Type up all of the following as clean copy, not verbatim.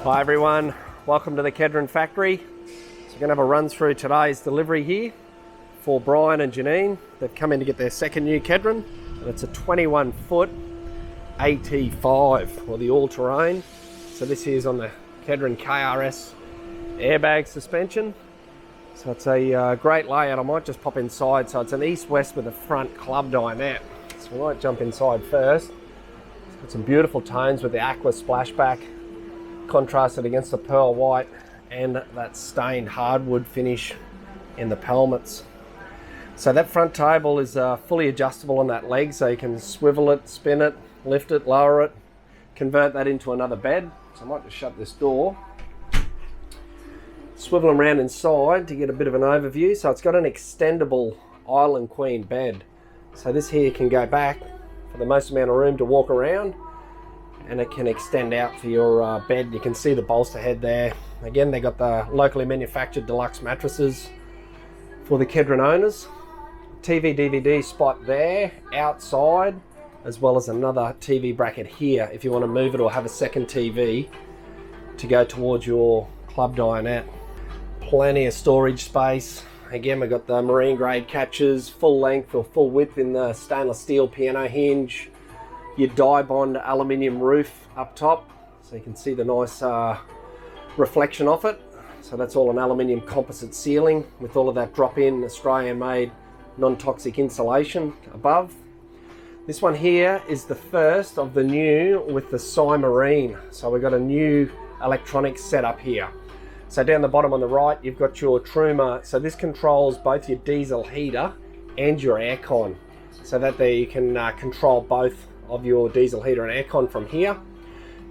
Hi everyone, welcome to the KEDRON factory. So we're going to have a run through today's delivery here for Brian and Janine. They've come in to get their second new KEDRON, and it's a 21 foot AT'5 or the all-terrain. So this here is on the KEDRON KRS Airbag Suspension. So it's a great layout. I might just pop inside. So it's an east-west with a front club dinette. So we might jump inside first. It's got some beautiful tones with the aqua splashback contrasted against the pearl white and that stained hardwood finish in the pelmets. So that front table is fully adjustable on that leg, so you can swivel it, spin it, lift it, lower it, convert that into another bed. So I might just shut this door, swivel them around inside to get a bit of an overview. So it's got an extendable island queen bed, so this here can go back for the most amount of room to walk around, and it can extend out for your bed. You can see the bolster head there. Again, they got the locally manufactured deluxe mattresses for the KEDRON owners. TV DVD spot there outside, as well as another TV bracket here if you want to move it or have a second TV to go towards your club dinette. Plenty of storage space. Again, we've got the marine grade catches, full length or full width in the stainless steel piano hinge. Your dye bond aluminium roof up top, so you can see the nice reflection of it. So that's all an aluminium composite ceiling with all of that drop-in Australian made non-toxic insulation above. This one here is the first of the new with the Marine. So we've got a new electronic setup here. So down the bottom on the right, you've got your Truma. So this controls both your diesel heater and your aircon, so that there you can control both of your diesel heater and aircon from here.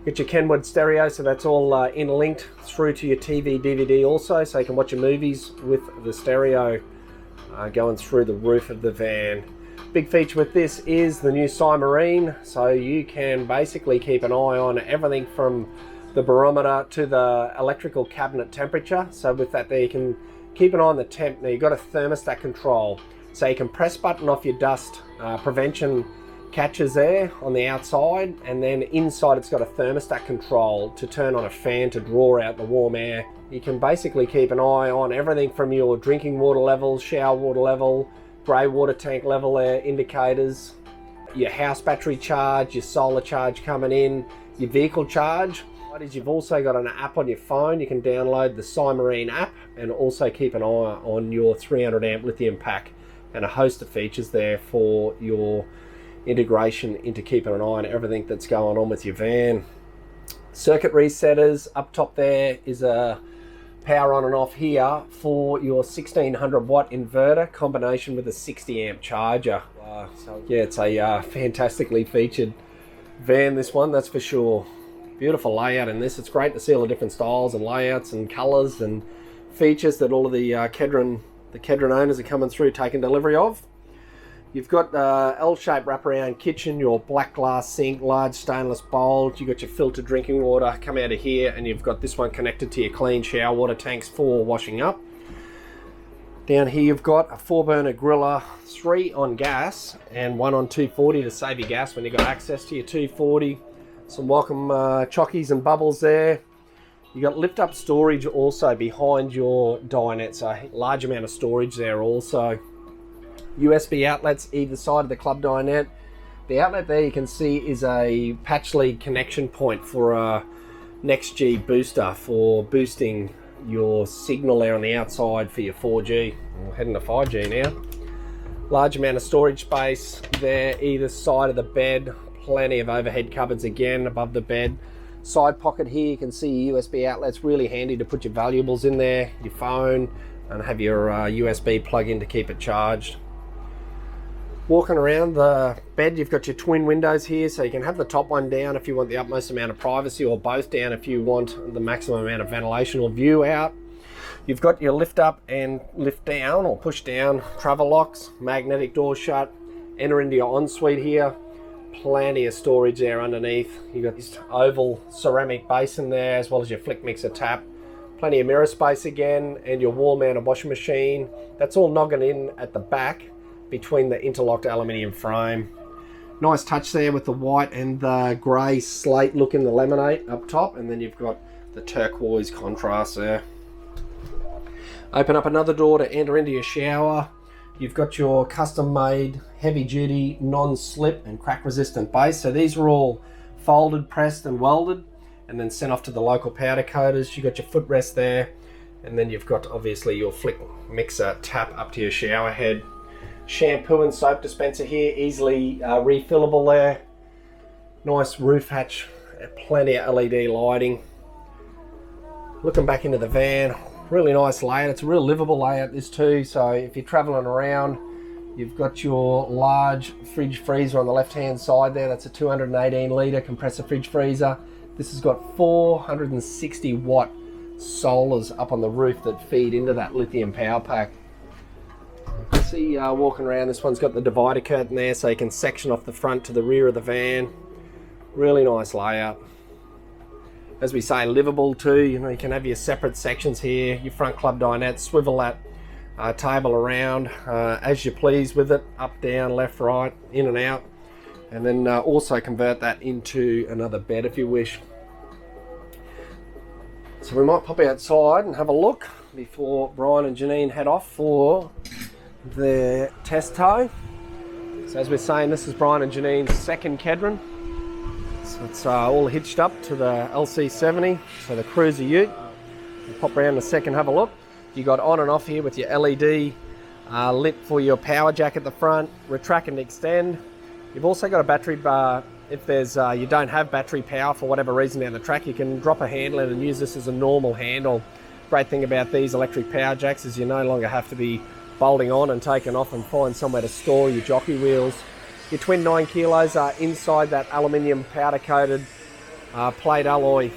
Get your Kenwood stereo, so that's all interlinked through to your TV DVD also, so you can watch your movies with the stereo going through the roof of the van. Big feature with this is the new Marine, so you can basically keep an eye on everything from the barometer to the electrical cabinet temperature. So with that there, you can keep an eye on the temp. Now you've got a thermostat control, so you can press button off your dust prevention catches there on the outside, and then inside it's got a thermostat control to turn on a fan to draw out the warm air. You can basically keep an eye on everything from your drinking water level, shower water level, grey water tank level there, indicators, your house battery charge, your solar charge coming in, your vehicle charge. You've also got an app on your phone. You can download the Marine app and also keep an eye on your 300 amp lithium pack, and a host of features there for your integration into keeping an eye on everything that's going on with your van. Circuit resetters up top there is a power on and off here for your 1600 watt inverter combination with a 60 amp charger. So yeah, it's a fantastically featured van, this one, that's for sure. Beautiful layout in this. It's great to see all the different styles and layouts and colors and features that all of the KEDRON owners are coming through taking delivery of. You've got L-shaped wraparound kitchen, your black glass sink, large stainless bowl. You've got your filtered drinking water come out of here, and you've got this one connected to your clean shower water tanks for washing up. Down here you've got a 4-burner griller, 3 on gas and 1 on 240 to save your gas when you've got access to your 240. Some welcome chockies and bubbles there. You've got lift up storage also behind your dinette, so a large amount of storage there also. USB outlets either side of the club dinette. The outlet there you can see is a patch lead connection point for a NextG booster for boosting your signal there on the outside for your 4G. We're heading to 5G now. Large amount of storage space there either side of the bed. Plenty of overhead cupboards again above the bed. Side pocket here, you can see your USB outlets, really handy to put your valuables in there, your phone, and have your USB plug in to keep it charged. Walking around the bed, you've got your twin windows here, so you can have the top one down if you want the utmost amount of privacy, or both down if you want the maximum amount of ventilation or view out. You've got your lift up and lift down or push down travel locks, magnetic door shut, enter into your ensuite here. Plenty of storage there underneath. You've got this oval ceramic basin there, as well as your flick mixer tap. Plenty of mirror space again, and your wall mounted washing machine. That's all noggin in at the back between the interlocked aluminium frame. Nice touch there with the white and the grey slate look in the laminate up top, and then you've got the turquoise contrast there. Open up another door to enter into your shower. You've got your custom made heavy duty non-slip and crack resistant base. So these are all folded, pressed and welded and then sent off to the local powder coaters. You've got your footrest there, and then you've got obviously your flick mixer tap up to your shower head. Shampoo and soap dispenser here, easily refillable there. Nice roof hatch, plenty of LED lighting. Looking back into the van, really nice layout. It's a real livable layout this too, so if you're traveling around, you've got your large fridge freezer on the left hand side there. That's a 218 litre compressor fridge freezer. This has got 460 watt solars up on the roof that feed into that lithium power pack. You can see walking around, this one's got the divider curtain there so you can section off the front to the rear of the van. Really nice layout. As we say, livable too. You know, you can have your separate sections here, your front club dinette, swivel that table around as you please with it, up, down, left, right, in and out, and then also convert that into another bed if you wish. So we might pop outside and have a look before Brian and Janine head off for their test tow. So as we're saying, this is Brian and Janine's second KEDRON. So it's all hitched up to the LC70, so the cruiser ute. We'll pop around in a second, have a look. You got on and off here with your LED lit for your power jack at the front, retract and extend. You've also got a battery bar. If there's you don't have battery power for whatever reason down the track, you can drop a handle in and use this as a normal handle. Great thing about these electric power jacks is you no longer have to be bolting on and taking off and find somewhere to store your jockey wheels. Your twin 9 kilos are inside that aluminium powder coated plate alloy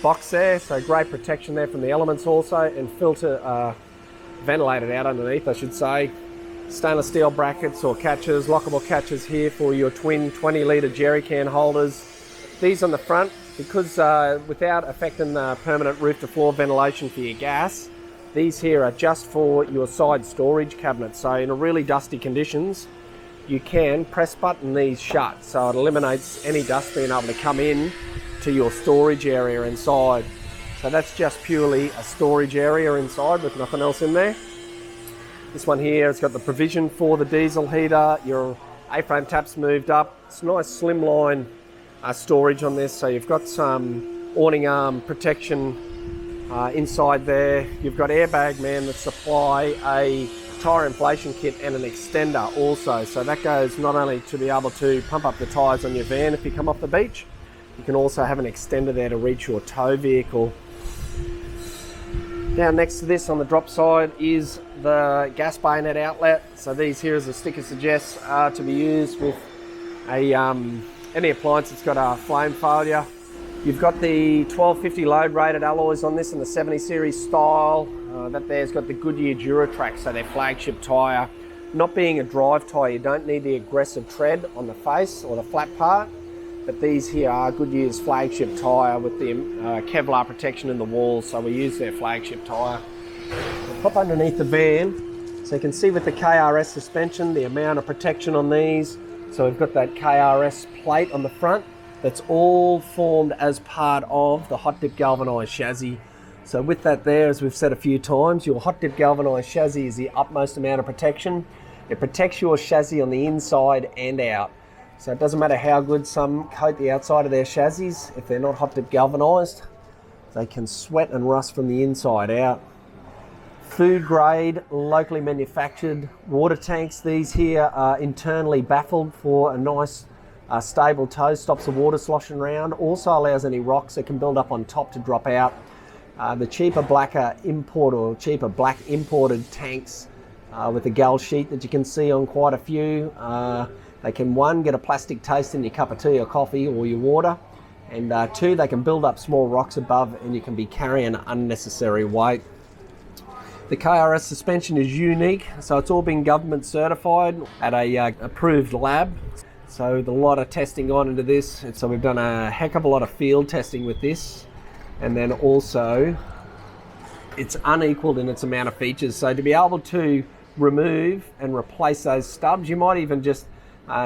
box there, so great protection there from the elements also, and filter ventilated out underneath I should say. Stainless steel brackets or catches, lockable catches here for your twin 20 litre jerry can holders. These on the front, because without affecting the permanent roof to floor ventilation for your gas, these here are just for your side storage cabinet. So in a really dusty conditions, you can press button these shut, so it eliminates any dust being able to come in to your storage area inside. So that's just purely a storage area inside with nothing else in there. This one here, it's got the provision for the diesel heater, your A-frame taps moved up. It's a nice slimline storage on this, so you've got some awning arm protection inside there. You've got airbag man that supply a tyre inflation kit and an extender also, so that goes not only to be able to pump up the tyres on your van if you come off the beach, you can also have an extender there to reach your tow vehicle. Down next to this on the drop side is the gas bayonet outlet. So these here, as the sticker suggests, are to be used with a any appliance that's got a flame failure. You've got the 1250 load rated alloys on this in the 70 series style. That there's got the Goodyear Duratrack, so their flagship tyre. Not being a drive tyre, you don't need the aggressive tread on the face or the flat part, but these here are Goodyear's flagship tyre with the Kevlar protection in the walls, so we use their flagship tyre. We'll pop underneath the van, so you can see with the KRS suspension the amount of protection on these. So we've got that KRS plate on the front that's all formed as part of the hot dip galvanised chassis. So with that there, as we've said a few times, your hot dip galvanised chassis is the utmost amount of protection. It protects your chassis on the inside and out. So it doesn't matter how good some coat the outside of their chassis, if they're not hot dip galvanised, they can sweat and rust from the inside out. Food grade, locally manufactured water tanks. These here are internally baffled for a nice stable tow, stops the water sloshing around. Also allows any rocks that can build up on top to drop out. The cheaper black imported tanks with a gal sheet that you can see on quite a few. They can, one, get a plastic taste in your cup of tea or coffee or your water, and two, they can build up small rocks above and you can be carrying unnecessary weight. The KRS suspension is unique, so it's all been government certified at a approved lab. So there's a lot of testing gone into this, and so we've done a heck of a lot of field testing with this. And then also, it's unequaled in its amount of features. So to be able to remove and replace those stubs, you might even just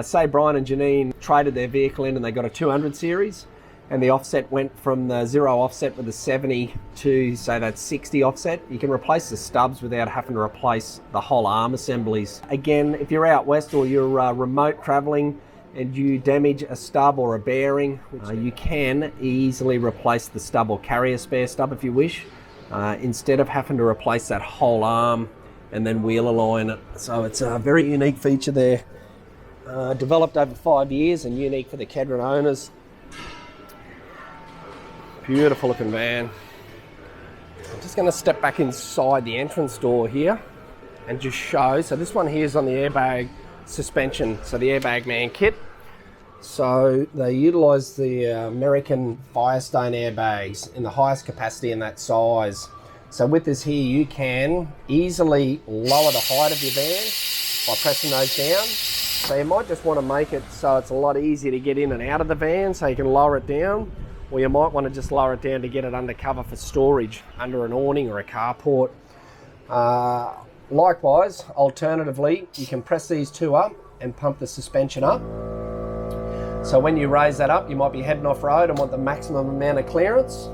say Brian and Janine traded their vehicle in and they got a 200 series. and the offset went from the 0 offset with the 70 to, say, that 60 offset, you can replace the stubs without having to replace the whole arm assemblies. Again, if you're out west or you're remote traveling and you damage a stub or a bearing, you can easily replace the stub or carry a spare stub if you wish, instead of having to replace that whole arm and then wheel align it. So it's a very unique feature there. Developed over 5 years and unique for the KEDRON owners. Beautiful looking van. I'm just going to step back inside the entrance door here and just show. So this one here is on the Airbag Suspension, so the Airbag Man kit. So they utilise the American Firestone airbags in the highest capacity in that size. So with this here, you can easily lower the height of your van by pressing those down. So you might just want to make it so it's a lot easier to get in and out of the van, so you can lower it down. Or you might want to just lower it down to get it under cover for storage, under an awning or a carport. Likewise, alternatively, you can press these two up and pump the suspension up. So when you raise that up, you might be heading off-road and want the maximum amount of clearance.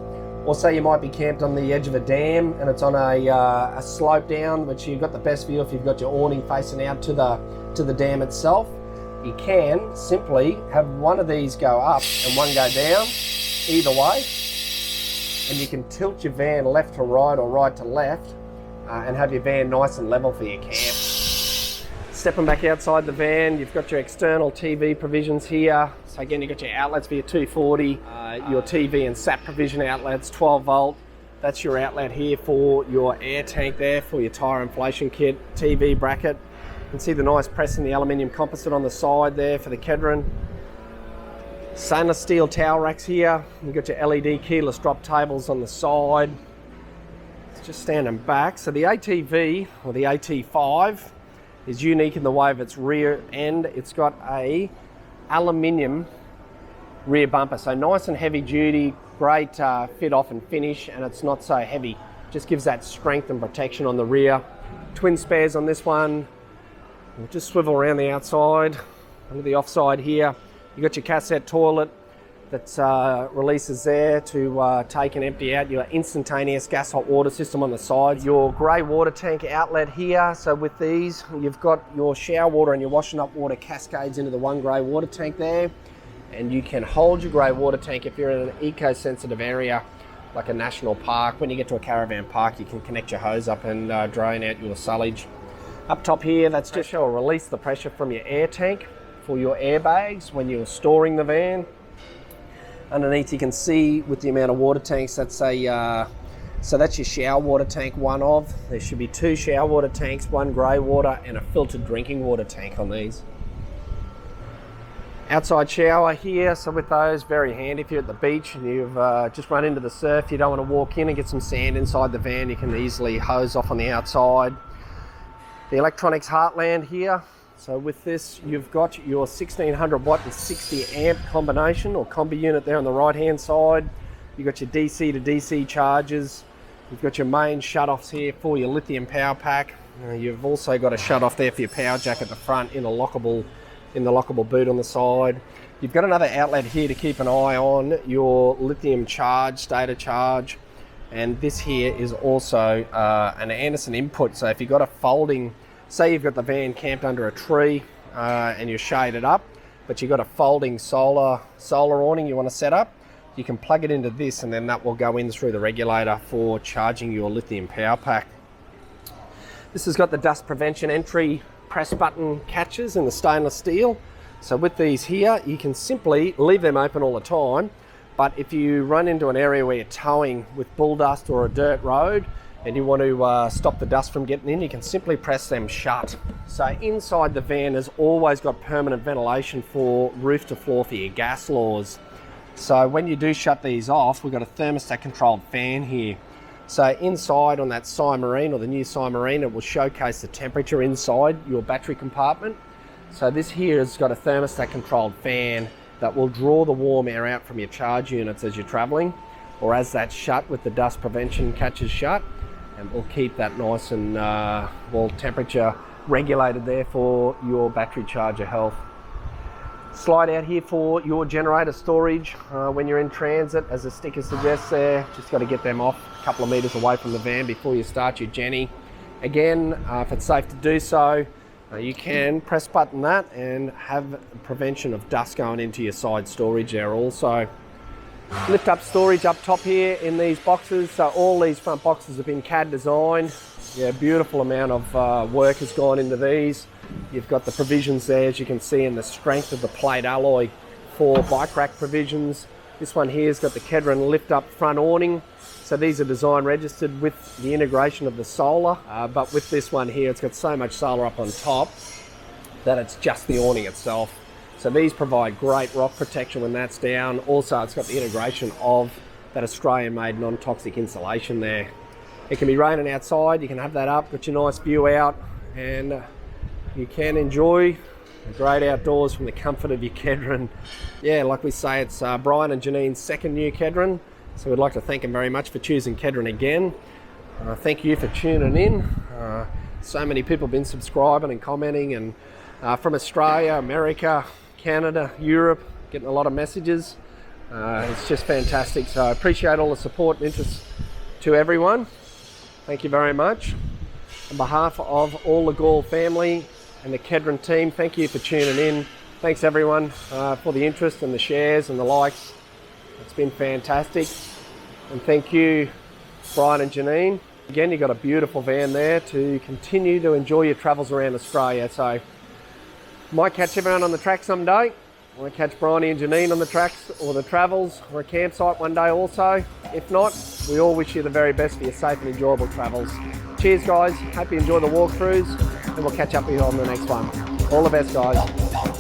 Or say you might be camped on the edge of a dam and it's on a slope down, which you've got the best view if you've got your awning facing out to the dam itself. You can simply have one of these go up and one go down, either way, and you can tilt your van left to right or right to left and have your van nice and level for your camp. Stepping back outside the van, you've got your external TV provisions here. So again, you've got your outlets for your 240, your TV and SAP provision outlets, 12 volt. That's your outlet here for your air tank there, for your tyre inflation kit, TV bracket. You can see the nice press in the aluminium composite on the side there for the KEDRON. Stainless steel towel racks here. You've got your LED keyless drop tables on the side. It's just standing back. So the AT'5 or the AT'5 is unique in the way of its rear end. It's got a aluminium rear bumper, so nice and heavy duty, great fit off and finish, and it's not so heavy. Just gives that strength and protection on the rear. Twin spares on this one. We'll just swivel around the outside. Under the offside here, you've got your cassette toilet that releases there to take and empty out your instantaneous gas hot water system on the side. Your grey water tank outlet here. So with these, you've got your shower water and your washing up water cascades into the one grey water tank there. And you can hold your grey water tank if you're in an eco-sensitive area like a national park. When you get to a caravan park, you can connect your hose up and drain out your sullage. Up top here, that's just to release the pressure from your air tank for your airbags when you're storing the van. Underneath you can see with the amount of water tanks, that's so that's your shower water tank, one of. There should be 2 shower water tanks, 1 grey water and a filtered drinking water tank on these. Outside shower here, so with those, very handy if you're at the beach and you've just run into the surf, you don't want to walk in and get some sand inside the van, you can easily hose off on the outside. The electronics heartland here. So with this, you've got your 1600 watt and 60 amp combination or combi unit there on the right hand side. You've got your DC to DC chargers. You've got your main shutoffs here for your lithium power pack. You've also got a shutoff there for your power jack at the front in the lockable boot on the side. You've got another outlet here to keep an eye on your lithium charge, stator charge. And this here is also an Anderson input. So if you've got a folding, say you've got the van camped under a tree and you're shaded up, but you've got a folding solar awning you want to set up, you can plug it into this and then that will go in through the regulator for charging your lithium power pack. This has got the dust prevention entry press button catches in the stainless steel. So with these here, you can simply leave them open all the time, but if you run into an area where you're towing with bull dust or a dirt road, and you want to stop the dust from getting in, you can simply press them shut. So inside the van has always got permanent ventilation for roof to floor for your gas laws. So when you do shut these off, we've got a thermostat controlled fan here. So inside on that Cymarine or the new Cymarine, it will showcase the temperature inside your battery compartment. So this here has got a thermostat controlled fan that will draw the warm air out from your charge units as you're traveling, or as that's shut with the dust prevention catches shut. And we'll keep that nice and temperature regulated there for your battery charger health. Slide out here for your generator storage when you're in transit, as the sticker suggests there. Just got to get them off a couple of meters away from the van before you start your Jenny. Again, if it's safe to do so, you can press button that and have prevention of dust going into your side storage there also. Lift up storage up top here in these boxes. So all these front boxes have been CAD designed. Yeah, beautiful amount of work has gone into these. You've got the provisions there, as you can see, in the strength of the plate alloy for bike rack provisions. This one here has got the KEDRON lift up front awning. So these are design registered with the integration of the solar, but with this one here, it's got so much solar up on top that it's just the awning itself. So these provide great rock protection when that's down. Also, it's got the integration of that Australian-made non-toxic insulation there. It can be raining outside, you can have that up, got your nice view out, and you can enjoy the great outdoors from the comfort of your KEDRON. Yeah, like we say, it's Brian and Janine's second new KEDRON, so we'd like to thank them very much for choosing KEDRON again. Thank you for tuning in. So many people have been subscribing and commenting, and from Australia, America, Canada, Europe, getting a lot of messages. It's just fantastic, so I appreciate all the support and interest to everyone. Thank you very much. On behalf of all the Gall family and the KEDRON team, thank you for tuning in. Thanks everyone for the interest and the shares and the likes. It's been fantastic. And thank you, Brian and Janine. Again, you've got a beautiful van there to continue to enjoy your travels around Australia. So might catch everyone on the track someday. Might catch Brian and Janine on the tracks or the travels or a campsite one day also. If not, we all wish you the very best for your safe and enjoyable travels. Cheers guys, hope you enjoy the walkthroughs, and we'll catch up with you on the next one. All the best guys.